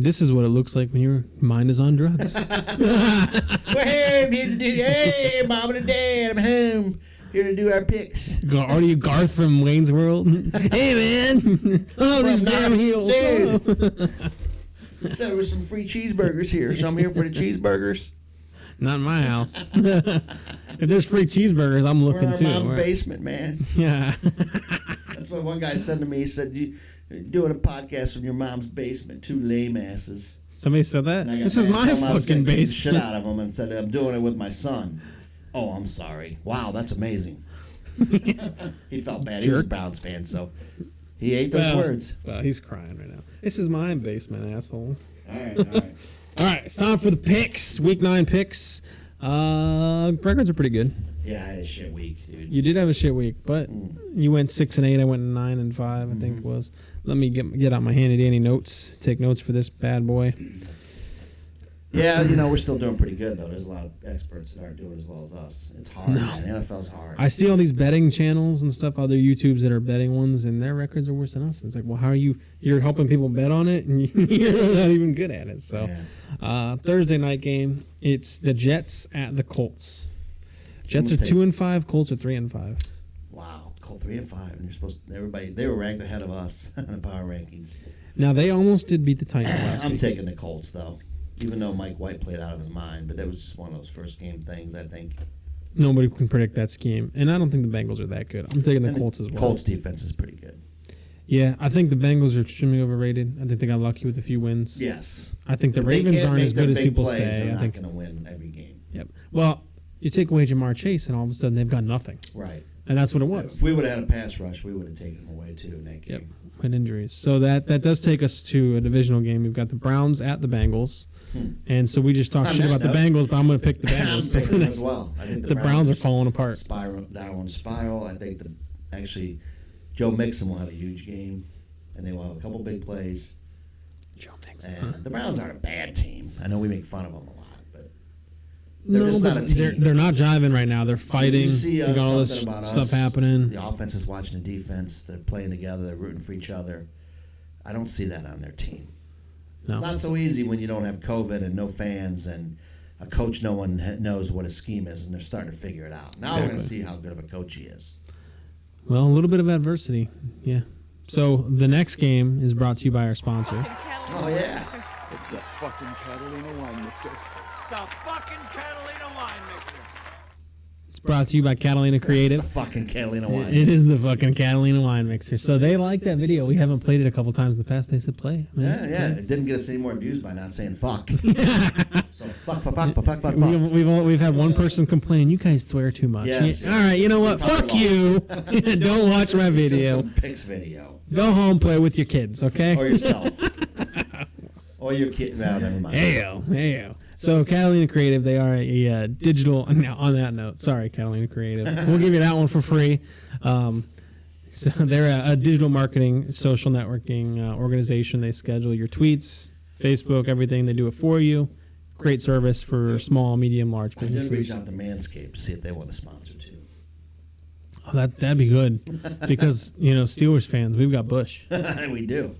This is what it looks like when your mind is on drugs. Hey, Mom and Dad, I'm home. Here to do our picks. Are you Garth from Wayne's World? Hey, man. Oh, these damn heels. Dude. So there was some free cheeseburgers here, so I'm here for the cheeseburgers. Not in my house. If there's free cheeseburgers, I'm looking too. We're in our mom's basement, man. Yeah. That's what one guy said to me. He said, "You're doing a podcast from your mom's basement, two lame asses." Somebody said that? This is my fucking basement. Shit out of him and said, "I'm doing it with my son." Oh, I'm sorry. Wow, that's amazing. He felt bad. He was a Browns fan, so he ate those words. Well, he's crying right now. This is my basement, asshole. All right. All right, it's time for the picks. Week 9 picks. Records are pretty good. Yeah, I had a shit week, dude. You did have a shit week, but you went 6-8. I went 9-5. I think it was. Let me get out my handy dandy notes. Take notes for this bad boy. Yeah, we're still doing pretty good though. There's a lot of experts that aren't doing as well as us. It's hard, man. The NFL's hard. I see all these betting channels and stuff, other YouTubes that are betting ones, and their records are worse than us. It's like, well, how are you're helping people bet on it, and you're not even good at it. So, Thursday night game, it's the Jets at the Colts. Jets are 2-5, Colts are 3-5. Wow, Colts 3-5, and you're supposed to, everybody, they were ranked ahead of us in the power rankings. Now they almost did beat the Titans last week. I'm taking the Colts though. Even though Mike White played out of his mind, but it was just one of those first game things, I think. Nobody can predict that scheme. And I don't think the Bengals are that good. I'm taking the Colts as well. Colts defense is pretty good. Yeah, I think the Bengals are extremely overrated. I think they got lucky with a few wins. Yes. I think the Ravens aren't as good as people say. They're not going to win every game. Yep. Well, you take away Jamar Chase, and all of a sudden they've got nothing. Right. And that's what it was. If we would have had a pass rush, we would have taken them away, too, in that game. Yep. With injuries. So that does take us to a divisional game. We've got the Browns at the Bengals. And so we just talked shit about the Bengals, but I'm going to pick the Bengals. I'm picking them as well. I think the Browns are falling apart. Downward spiral. I think actually Joe Mixon will have a huge game, and they will have a couple big plays. Joe Mixon. And the Browns aren't a bad team. I know we make fun of them a lot, but they're just not a team. They're not jiving right now. They're fighting. You see got all this stuff happening. The offense is watching the defense. They're playing together. They're rooting for each other. I don't see that on their team. No. It's not so easy when you don't have COVID and no fans and a coach no one knows what his scheme is, and they're starting to figure it out. Now we're going to see how good of a coach he is. Well, a little bit of adversity, yeah. So the next game is brought to you by our sponsor. Oh, yeah. It's the fucking Catalina wine mixer. It's the fucking Catalina wine mixer. It's brought to you by Catalina Creative. It's the fucking Catalina wine. It is the fucking Catalina wine mixer. So they like that video. We haven't played it a couple times in the past. They said play. Man. Yeah. It didn't get us any more views by not saying fuck. So fuck. We've had one person complain. You guys swear too much. Yes. All right. You know what? Fuck you. Don't watch my video. Just a Picks video. Go home, play with your kids, okay? Or yourself. Or your kid. No, never mind. Hey-o. So Catalina Creative, they are a digital. Now, on that note, sorry, Catalina Creative, we'll give you that one for free. So they're a digital marketing, social networking organization. They schedule your tweets, Facebook, everything. They do it for you. Great service for small, medium, large businesses. I did reach out to Manscaped to see if they want to sponsor too. Oh, that'd be good because Steelers fans, we've got Bush. We do.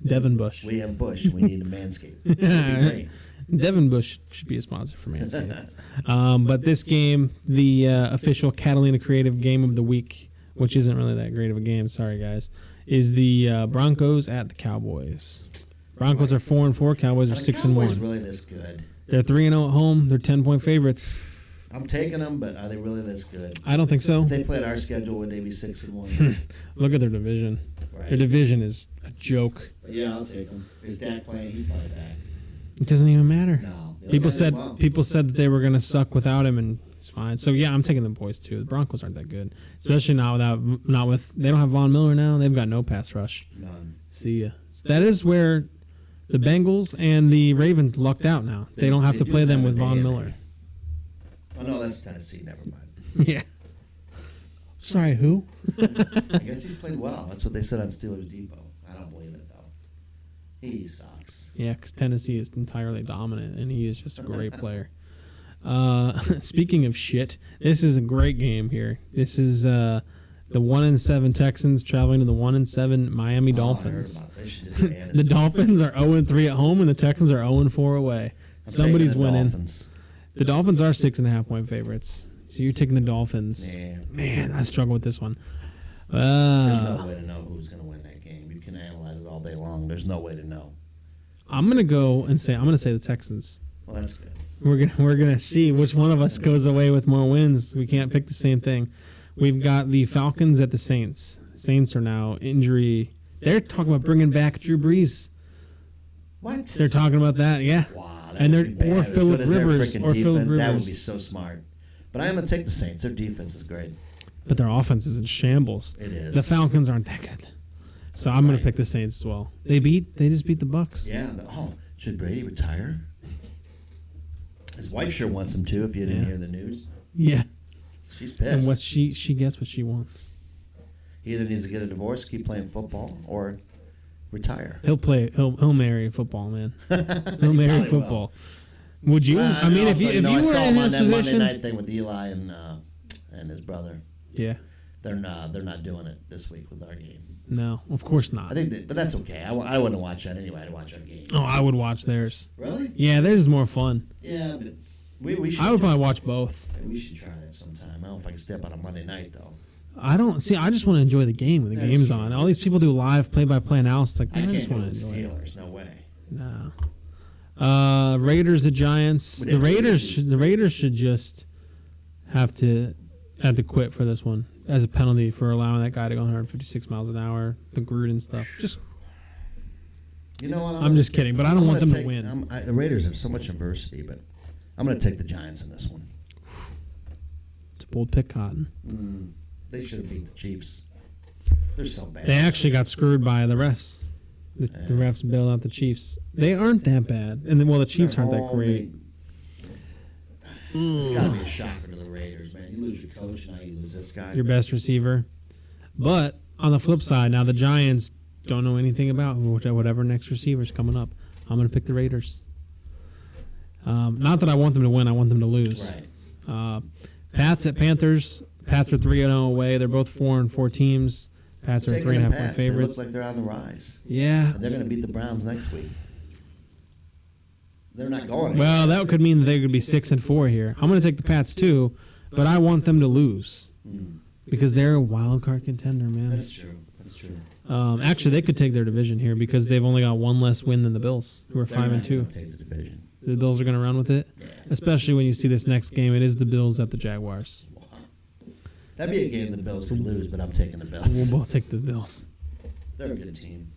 Devin Bush. We have Bush. We need a Manscaped. That'd be great. Devin Bush should be a sponsor for Manscaped. But this game, the official Catalina Creative game of the week, which isn't really that great of a game, sorry guys, is the Broncos at the Cowboys. Broncos are 4-4, Cowboys are 6-1. Cowboys really this good? They're 3-0 at home. They're 10-point favorites. I'm taking them, but are they really this good? I don't think so. If they played our schedule, would they be 6-1? Look at their division. Right. Their division is a joke. But yeah, I'll take them. Is Dak playing? He's probably back. It doesn't even matter. No. People said that they were going to suck without him, and it's fine. So yeah, I'm taking the boys too. The Broncos aren't that good, especially not with they don't have Von Miller now. They've got no pass rush. None. See ya. So that is where the Bengals and the Ravens lucked out now. They don't have to play them with Von Miller. Oh no, that's Tennessee. Never mind. Yeah. Sorry, who? I guess he's played well. That's what they said on Steelers Depot. I don't believe it though. He sucks. Yeah, because Tennessee is entirely dominant, and he is just a great player. Speaking of shit, this is a great game here. This is the The 1-7 Texans traveling to the 1-7 Miami Dolphins. I heard about it. They should just ban us. The Dolphins are 0-3 at home, and the Texans are 0-4 away. I'm Somebody's taking the winning. Dolphins. The Dolphins are 6.5-point favorites. So you're taking the Dolphins. Yeah. Man, I struggle with this one. There's no way to know who's going to win that game. You can analyze it all day long. There's no way to know. I'm gonna say the Texans. Well, that's good. We're gonna see which one of us goes away with more wins. We can't pick the same thing. We've got the Falcons at the Saints. Saints are now injury. They're talking about bringing back Drew Brees. What? They're talking about that, yeah. Wow. And would be bad. or As Phillip good as their Rivers freaking or Phillip defense, that would Rivers. be so smart. But I'm going to take the Saints. Their defense is great. But their offense is in shambles. It is. The Falcons aren't that good. So I'm going to pick the Saints as well. They just beat the Bucks. Yeah. Should Brady retire? His wife sure wants him to, if you didn't hear the news. Yeah. She's pissed. And what she gets what she wants. He either needs to get a divorce, keep playing football, or retire. He'll marry football, man. He'll marry football. Would you? I mean, if you I were saw in him on his that position, Monday night thing with Eli and his brother. yeah. They're not doing it this week with our game. No, of course not. I think, but that's okay. I wouldn't watch that anyway. I'd watch our game. Oh, I would watch theirs. Really? Yeah, theirs is more fun. Yeah, but we should. I would probably watch both. We should try that sometime. I don't know if I can step on a Monday night though. I just want to enjoy the game when the That's game's true. on. All these people do live play-by-play analysis. Like, I I can't just go want with to the enjoy it. Steelers. No way. No. Raiders, the Giants. Would The it be- Raiders should just have to quit for this one as a penalty for allowing that guy to go 156 miles an hour, the Gruden stuff. Just, You know what? I'm just kidding, but I don't want them to win. The Raiders have so much adversity, but I'm going to take the Giants in this one. It's a bold pick, Cotton. They should have beat the Chiefs. They're so bad. They actually got screwed by the refs. The refs bailed out the Chiefs. They aren't that bad, and then the Chiefs aren't that great. It's got to be a shocker to the Raiders, man. You lose your coach, now you lose this guy. Your best receiver. But on the flip side, now the Giants don't know anything about whatever next receiver's coming up. I'm going to pick the Raiders. Not that I want them to win, I want them to lose. Right. Pats at Panthers. Pats are 3-0 away. They're both 4-4 teams. Pats are Taking the 3.5-point Pats. favorites. They look like they're on the rise. Yeah. And they're going to beat the Browns next week. They're not going. Well, that could mean that they could be 6-4 here. I'm going to take the Pats too, but I want them to lose because they're a wild card contender, man. That's true. Actually, they could take their division here because they've only got one less win than the Bills, who are They're not 5-2. gonna take the division. The Bills are going to run with it, especially when you see this next game. It is the Bills at the Jaguars. That'd be a game the Bills could lose, but I'm taking the Bills. We'll both take the Bills. They're a good team.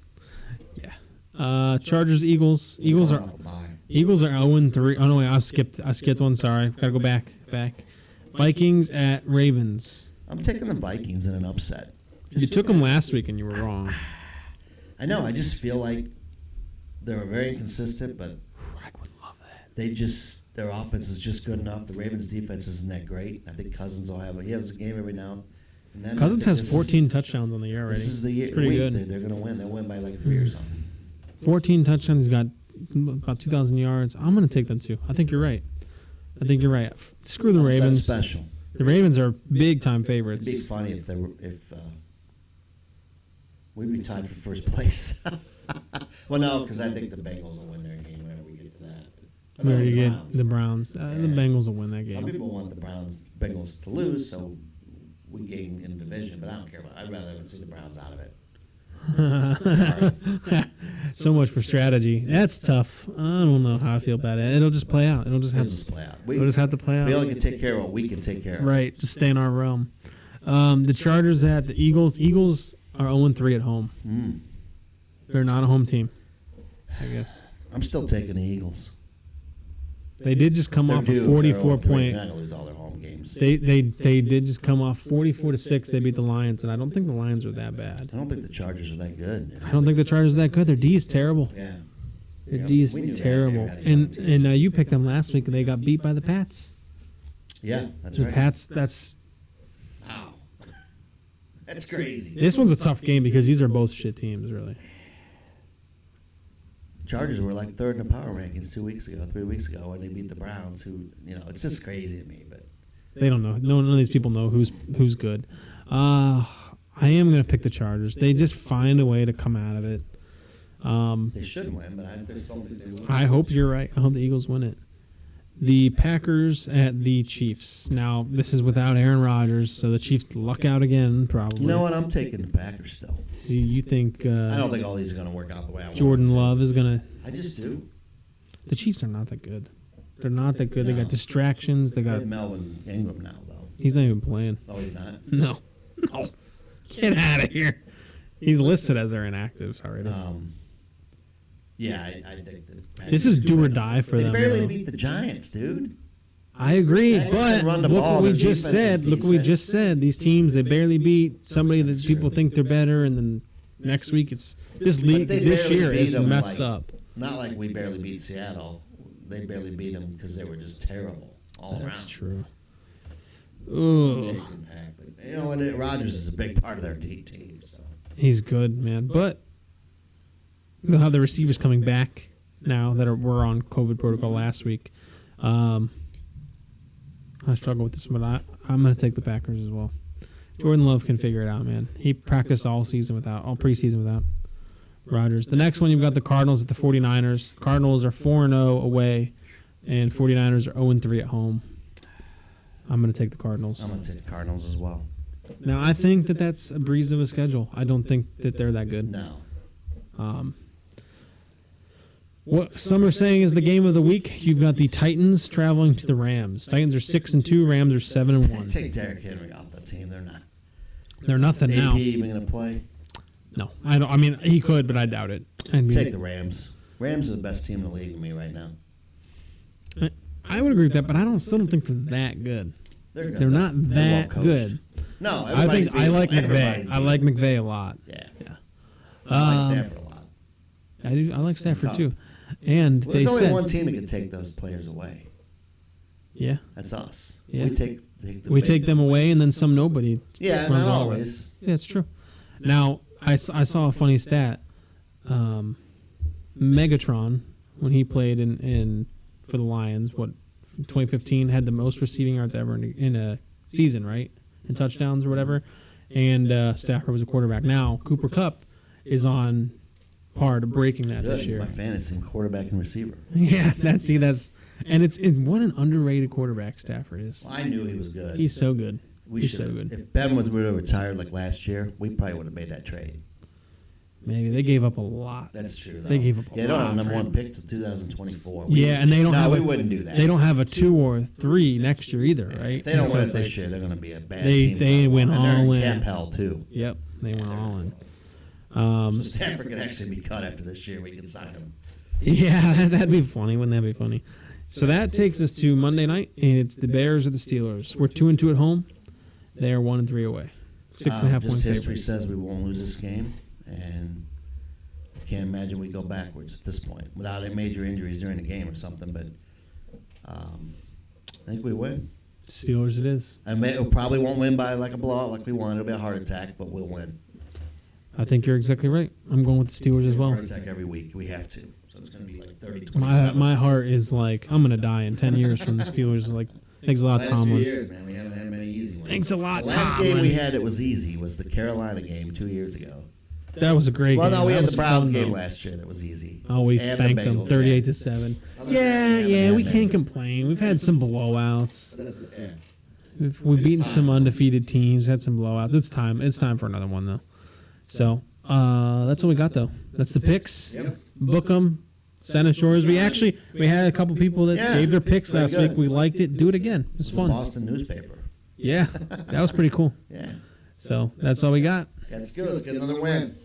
Yeah. Chargers, Eagles. Eagles are Off a bye. 0-3. Oh no, wait, I skipped one. Sorry, gotta go back. Vikings at Ravens. I'm taking the Vikings in an upset. You took them last week and you were wrong. I know. I just feel like they were very inconsistent, but I would love that. their offense is just good enough. The Ravens' defense isn't that great. I think Cousins will he has a game every now and then. Cousins has 14 touchdowns on the year already. This is the year. It's pretty week. good. They're going to win. They'll win by like 3 or something. 14 touchdowns. He's got about 2,000 yards. I'm going to take them too. I think you're right. Screw the Ravens. That's special. The Ravens are big-time It'd be favorites. funny if we'd be tied for first place. Well, no, because I think the Bengals will win their game whenever we get to that. But We no, already the get Browns. the Browns. The Bengals will win that Some game. people want the Bengals to lose, so we gain in the division. But I don't care about. I'd rather see the Browns out of it. Sorry. So much for strategy. That's tough. I don't know how I feel about it. It'll just play out. It'll just have to play out. We'll just have to play out. We only can take care of what we can take care of. Right, just stay in our realm. The Chargers at the Eagles. Eagles are 0-3 at home. They're not a home team, I guess. I'm still taking the Eagles. They did just come They're off a due. 44 They're point. not gonna lose all their home games. They did just come off 44-6. They beat the Lions, and I don't think the Lions are that bad. I don't think the Chargers are that good. I don't think the Chargers are that good. Their D is terrible. Yeah. Their Yep, D is we knew that. terrible. They were heading down, too. And you picked them last week, and they got beat by the Pats. Yeah, that's The right. Pats. That's Wow. That's crazy. this one's a tough game because these are both shit teams, really. Chargers were like third in the power rankings 3 weeks ago, when they beat the Browns, who, it's just crazy to me. But They don't know. None of these people know who's good. I am going to pick the Chargers. They just find a way to come out of it. They should win, but I just don't think they will. I hope you're right. I hope the Eagles win it. The Packers at the Chiefs. Now, this is without Aaron Rodgers, so the Chiefs luck out again, probably. You know what? I'm taking the Packers still. You think... I don't think all these are going to work out the way I want Jordan them to. Love is going to... I just do. The Chiefs are not that good. They're not that good. No. They got distractions. They They got... have Melvin Ingram now, though. He's not even playing. Oh, he's not? No. No. Get out of here. He's listed as their inactives already. Yeah, I think that... This is do or die for them. They barely though. beat the Giants, dude. I agree, Packers but can run the look ball. what we Their just defense is said. Look what we decent. just said. These teams, they barely beat somebody that That's people true. think they're better, and then next week it's this But league they this barely year beat is them, messed like, up. Not like we barely beat Seattle. They barely beat them because they were just terrible all around. That's true. Taking Ugh. back, but you know what? Rodgers is a big part of their team. So He's good, man. But they'll have the receivers coming back now that were on COVID protocol last week. I struggle with this one, but I'm going to take the Packers as well. Jordan Love can figure it out, man. He practiced all preseason without Rodgers. The next one, you've got the Cardinals at the 49ers. Cardinals are 4-0 away, and 49ers are 0-3 at home. I'm going to take the Cardinals. I'm going to take the Cardinals as well. Now, I think that that's a breeze of a schedule. I don't think that they're that good. No. What some are saying is the game of the week. You've got the Titans traveling to the Rams. Titans are 6-2. Rams are 7-1. Take Derrick Henry off the team. They're not. They're nothing Is AP now. even going to play? No, I don't. I mean, he could, but I doubt it. I mean, Take the Rams. Rams are the best team in the league to me right now. I would agree with that, but still don't think they're that good. They're good. They're not They're that well good. No, I think I like McVay. I like McVay. McVay a lot. Yeah. Yeah. I like Stafford a lot. I do. I like Stafford Cup. too. And Well, they there's only said, one team that can take those players away. yeah, That's us. Yeah. We take we take them away, and then some nobody. Yeah, runs not all of it. always. Yeah, it's true. Now, I saw a funny stat. Megatron, when he played for the Lions, 2015, had the most receiving yards ever in a season, right? In touchdowns or whatever. And Stafford was a quarterback. Now, Cooper Kupp is on par to breaking that Good. this He's year. my fantasy quarterback and receiver. Yeah, it's what an underrated quarterback Stafford is. Well, I knew he was good. He's so good. He's so should've- good. If Ben would have retired like last year, we probably would have made that trade. Maybe they gave up a lot. That's true, though. They gave up a Yeah, they don't have lot a number for one him. pick till 2024. Yeah, and they don't have. we wouldn't do that. They don't have a 2 or 3 next year either, right? If they don't So win it it's this like- year, they're going to be a bad They- team. they went And they're all in in. cap hell, too. Yep, they went all in. So Stafford could actually be cut after this year. We can sign him. Yeah, that'd be funny. Wouldn't that be funny? So that takes us to Monday night, and it's the Bears or the Steelers. We're 2-2 at home. They are 1-3 away. 6.5 Just point history favorites. says we won't lose this game, and I can't imagine we go backwards at this point without any major injuries during the game or something. But I think we win. Steelers it is. We probably won't win by like a blowout like we want. It'll be a heart attack, but we'll win. I think you're exactly right. I'm going with the Steelers as well. Heart attack every week. We have to. So it's going to be like 30-27. My heart is like, I'm going to die in 10 years from the Steelers. Like, thanks a lot, Last few Tomlin. years, man, we haven't had many easy ones. Thanks a lot, The last Tomlin. game we had that was easy was the Carolina game 2 years ago. That was a great Well, game. no, we That had was the Browns fun, game though. last year that was easy. Oh, we And the spanked them Bengals, 38-7. Other than that, Yeah, we man. can't complain. We've had some blowouts. Yeah. We've beaten time. some undefeated teams. Had some blowouts. It's time. It's time for another one though. So that's what we got though. That's the picks. Yep. Book them. Send us yours. We had a couple people that Yeah, gave their picks very last good. week. We liked it. Do it again. It's The fun. Boston newspaper. Yeah, that was pretty cool. Yeah. So that's all we got. That's good. Let's get another win.